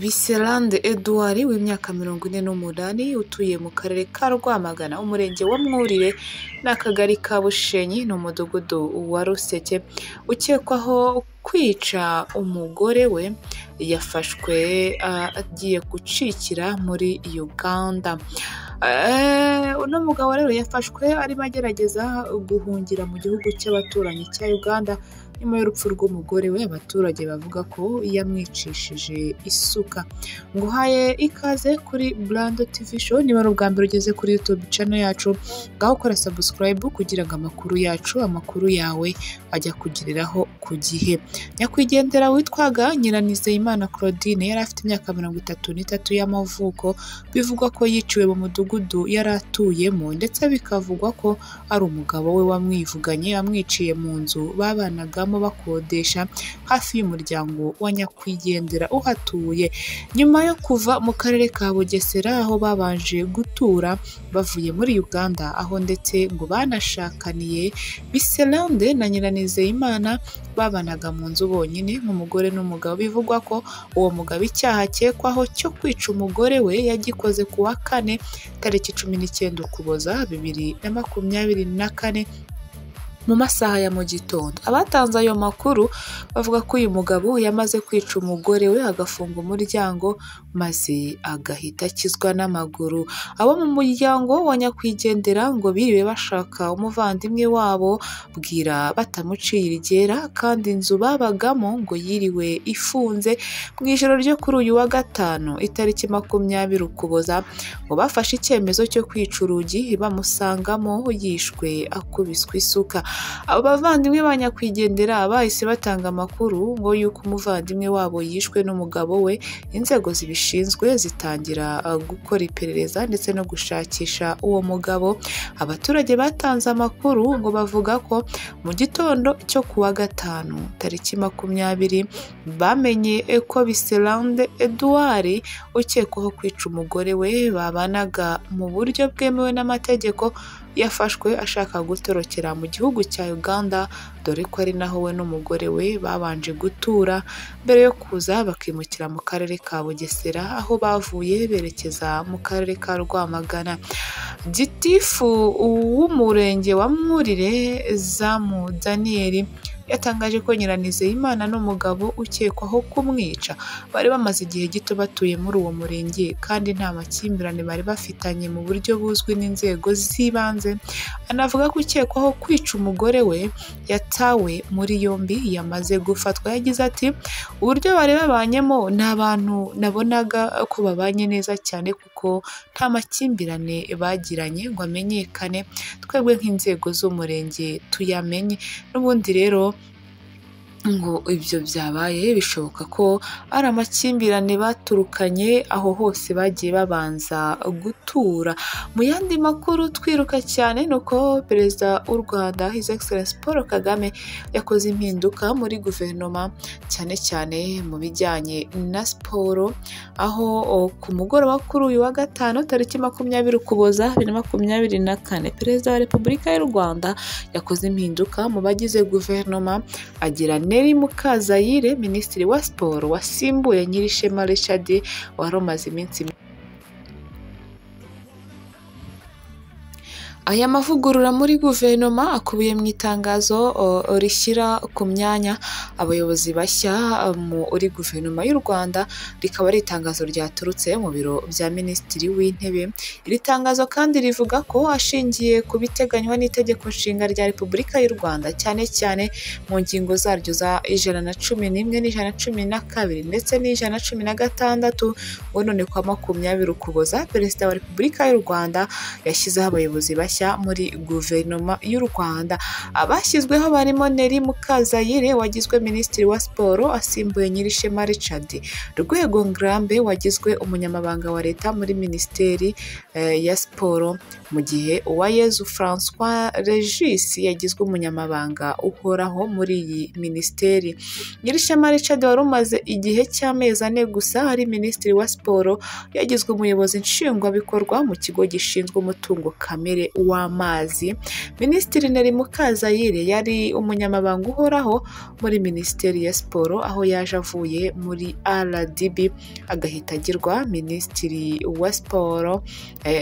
Biserande Edouard w'imyaka 48 utuye mu karere ka Rwamagana umurenge wa Mwurire n'akagari ka Bushenyi n'umudugudu wa Ruseke ukekwaho kwica umugore we yafashwe agiye gucikira muri Uganda. Uno mugabo rero yafashwe arimo agerageza guhungira mu gihugu cy'abaturanyi cya Uganda nyuma y'urupfu rw'umugore we. Abaturage bavuga ko yamwicishije isuka. Nguhaye ikaze kuri Brando TV Show. Niba ari ubwa mbere ugeze kuri YouTube channel yacu, ngaho kora subscribe kugira ngo amakuru yawe ajya kugiriraho ku gihe. Nyakwigendera witwaga Nyiranizeyimana Claudine yari afite imyaka 33 y'amavuko. Bivugwa ko yiciwe mu mudugudu yari atuyemo, ndetse bikavugwa ko ari umugabo we wamwivuganye amwiciye mu nzu babanagamo bakodesha hafi y'umuryango wa nyakwigendera uhatuye. Nyuma yo kuva mu karere ka Bugesera aho babanje gutura bavuye muri Uganda, aho ndetse ngo banashakaniye, Biserande na Nyiranizeyimana babanaga mu nzu bonyine nk'umugore n'umugabo. Bivugwa ko uwo mugabo icyaha akekwaho cyo kwica umugore we yagikoze ku wa kane tariki 19 Ukuboza 2024 mu masaha ya mu gitondo. Abatanze ayo makuru bavuga ko uyu mugabo yamaze kwica umugore we agafunga umuryango maze agahita akizwa n'amaguru. Abo mu muryango wa nyakwigendera ngo biriwe bashaka umuvandimwe wabo bwira batamuciye iryera, kandi inzu babagamo ngo yiriwe ifunze. Mu ijoro ryo kuri uyu wa gatanu itariki 20 Ukuboza ngo bafashe icyemezo cyo kwica urugi bamusangamo yishwe akubiswe isuka. Abo bavandimwe ba nyakwigendera bahise batanga amakuru ngo yuko umuvandimwe wabo yishwe n'umugabo we. Inzego zibishinzwe zitangira gukora iperereza ndetse no gushakisha uwo mugabo. Abaturage batanze amakuru ngo bavuga ko mu gitondo cyo kuwa gatanu tariki 20 bamenye ko Biserande Edouard ukekwaho kwica umugore we babanaga mu buryo bwemewe n'amategeko yafashwe ashaka gutorokera mu gihugu cya Uganda, dore ko ari naho we n'umugore we babanje gutura mbere yo kuza bakimukira mu karere ka Bugesera, aho bavuye berekeza mu karere ka Rwamagana. Gitifu w'umurenge wa Mwurire Zamu Daniel yatangaje ko Nyiranizeyimana n'umugabo ukekwaho kumwica bari bamaze igihe gito batuye muri uwo murenge, kandi nta makimbirane bari bafitanye mu buryo buzwi n'inzego z'ibanze. Anavuga ko ukekwaho kwica umugore we yatawe muri yombi yamaze gufatwa. Yagize ati uburyo bari babanyemo ni abantu nabonaga ko babanye neza cyane, kuko nta makimbirane bagiranye ngo amenyekane, twebwe nk'inzego z'umurenge tuyamenye. N'ubundi rero ngo ibyo byabaye bishoboka ko ari amakimbirane baturukanye aho hose bagiye babanza gutura. Mu yandi makuru twiruka cyane nuko Perezida w'u Rwanda His Excellency Paul Kagame yakoze impinduka muri guverinoma, cyane cyane mu bijyanye na siporo, aho ku mugoroba kuri uyu wa gatanu tariki 20 Ukuboza 2024 Perezida wa Repubulika y'u Rwanda yakoze impinduka mu bagize guverinoma, agira Neri Mukazayire Minisitiri wa Siporo wasimbuye Nyirishema Richard wari umaze iminsi. Aya mavugurura muri guverinoma akubiye mu itangazo rishyira ku myanya abayobozi bashya muri guverinoma y'u Rwanda. Rikaba ari itangazo ryaturutse mu biro bya Minisitiri w'Intebe. Iri tangazo kandi rivuga ko ashingiye ku biteganywa n'itegeko nshinga rya Repubulika y'u Rwanda, cyane cyane mu ngingo zaryo za 111 n'112 ndetse n'116, ngo none kwa 20 Ukuboza Perezida wa Repubulika y'u Rwanda yashyizeho abayobozi bashya muri guverinoma y'u Rwanda. Abashyizweho barimo Neri Mukazayire wagizwe Minisitiri wa Siporo asimbuye Nyirishema Richard, Rwego Ngrambe wagizwe umunyamabanga wa leta muri Minisiteri ya Siporo, mu gihe Uwayezu François Regis yagizwe umunyamabanga uhoraho muri iyi minisiteri. Nyirishema Richard wari umaze igihe cy'amezi 4 gusa ari Minisitiri wa Siporo yagizwe umuyobozi nshingwabikorwa mu kigo gishinzwe umutungo kamere w'amazi. Minisitiri Neri Mukazayire yari umunyamabanga uhoraho muri Minisiteri ya Siporo, aho yaje avuye muri RDB agahita agirwa Minisitiri wa Siporo.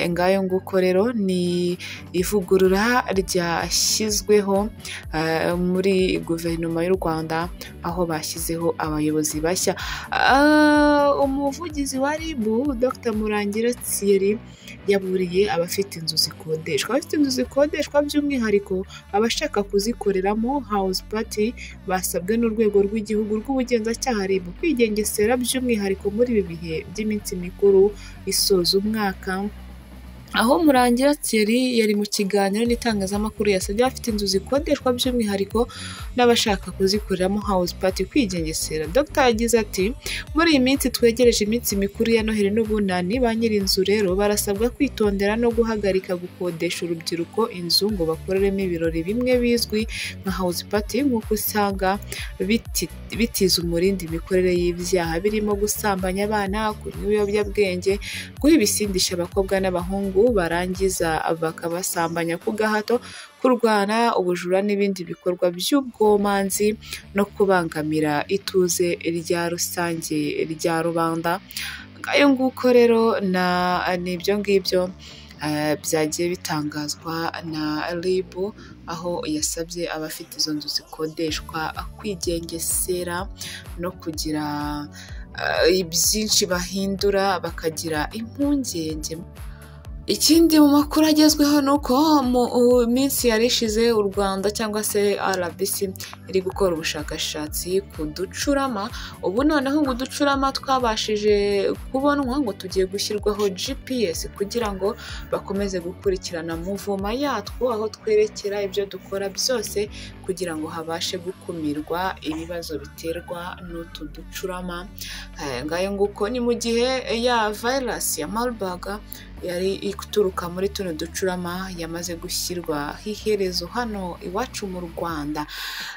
Ngayo nguko rero ni ivugurura ryashyizweho muri guverinoma y'u Rwanda, aho bashyizeho abayobozi bashya. Umuvugizi wa RIB Dr Murangira Thierry yaburiye abafite inzu zikodeshwa. Abafite inzu zikodeshwa by'umwihariko abashaka kuzikoreramo house party basabwe n'urwego rw'igihugu rw'ubugenzacyaha RIB kwigengesera by'umwihariko muri ibi bihe by'iminsi mikuru isoza umwaka. Aho Murangira Thierry yari mu kiganiro n'itangazamakuru yasabye abafite inzu zikodeshwa by'umwihariko n'abashaka kuzikoreramo house party kwigengesera. Dr yagize ati muri iyi minsi twegereje iminsi mikuru ya Noheli n'Ubunani, ba nyir'inzu rero barasabwa kwitondera no guhagarika gukodesha urubyiruko inzu ngo bakoreremo ibirori bimwe bizwi nka house party, nk'uko usanga bitiza umurindi imikorere y'ibyaha birimo gusambanya abana, kunywa ibiyobyabwenge, guha ibisindisha abakobwa n'abahungu barangiza bakabasambanya ku gahato, kurwana, ubujura n'ibindi bikorwa by'ubwomanzi no kubangamira ituze rya rusange rya rubanda. Ngayo nguko rero ni ibyo ngibyo byagiye bitangazwa na RIB, aho yasabye abafite izo nzu zikodeshwa kwigengesera no kugira byinshi bahindura, bakagira impungenge. Ikindi mu makuru agezweho ni uko mu minsi yari ishize u Rwanda cyangwa se RBC iri gukora ubushakashatsi ku ducurama. Ubu noneho ngo uducurama twabashije kubonwa ngo tugiye gushyirwaho GPS kugira ngo bakomeze gukurikirana muvoma yatwo, aho twerekera ibyo dukora byose kugira ngo habashe gukumirwa ibibazo biterwa n'utu ducurama. Ngayo nguko ni mu gihe ya virus ya Marburg yari ituruka muri tuno ducurama yamaze gushyirwa iherezo hano iwacu mu Rwanda.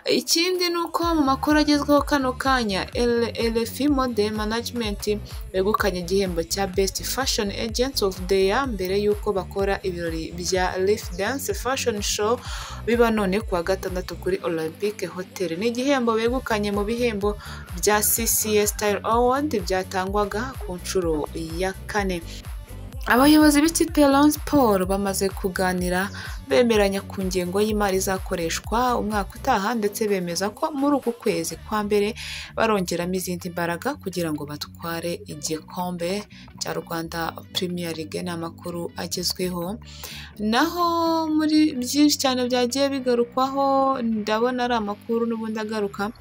Ikindi ni uko mu makuru agezweho kano kanya LFI Model Management begukanye igihembo cya Best Fashion Agents of the Year mbere y'uko bakora ibirori bya Leaf Dance Fashion Show biba none kuwa gatandatu kuri Olympic Hotel. Ni igihembo begukanye mu bihembo bya CCS Style Award byatangwaga ku nshuro ya 4. Abayobozi b'ikipe ya Rayon Sports bamaze kuganira bemeranya ku ngengo y'imari izakoreshwa umwaka utaha, ndetse bemeza ko muri uku kwezi kwa mbere barongeramo izindi mbaraga kugira ngo batware igikombe cya Rwanda Premier League. N'amakuru agezweho. Naho muri byinshi cyane byagiye bigarukwaho, ndabona ari amakuru n'ubundi agaruka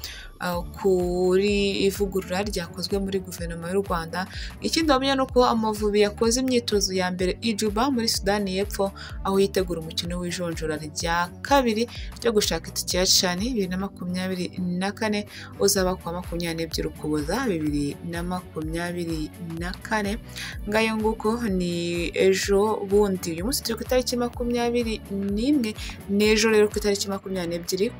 kuri ivugurura ryakozwe muri guverinoma y'u Rwanda. Ikindi wamenya ni uko Amavubi yakoze imyitozo ya mbere i Juba muri Sudani y'Epfo, aho yitegura umukino w'ijonjora rya kabiri ryo gushaka itike ya CHAN 2024 uzaba kuwa 22 Ukuboza 2024. Ngayo nguko ni ejo bundi. Uyu munsi turi ku itariki 21, n'ejo rero ku itariki 22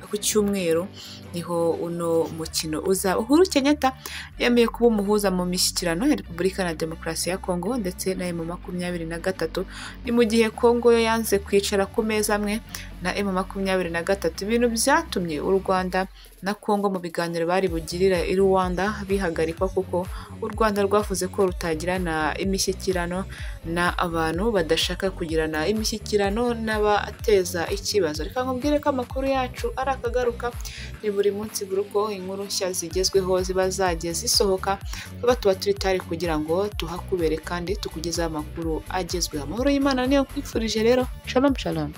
ku cyumweru niho uno mukino uzaba. Uhuru Kenyatta yemeye kuba umuhuza mu mishyikirano ya Repubulika na Demokarasi ya Kongo ndetse na M23. Ni mu gihe Kongo yo yanze kwicara ku meza amwe na M23, ibintu byatumye u Rwanda na Kongo mu biganiro bari bugirira i Rwanda bihagarikwa, kuko u Rwanda rwavuze ko rutagirana imishyikirano na abantu badashaka kugirana imishyikirano n'abateza ikibazo. Reka nkubwire ko amakuru yacu ari akagaruka, ni buri munsi buri uko inkuru nshya zigezweho ziba zagiye zisohoka, tuba turi tari kugira ngo tuhakubere kandi tukugezeho amakuru agezweho. Amahoro y'Imana niyo nkwifurije rero. Shalom shalom.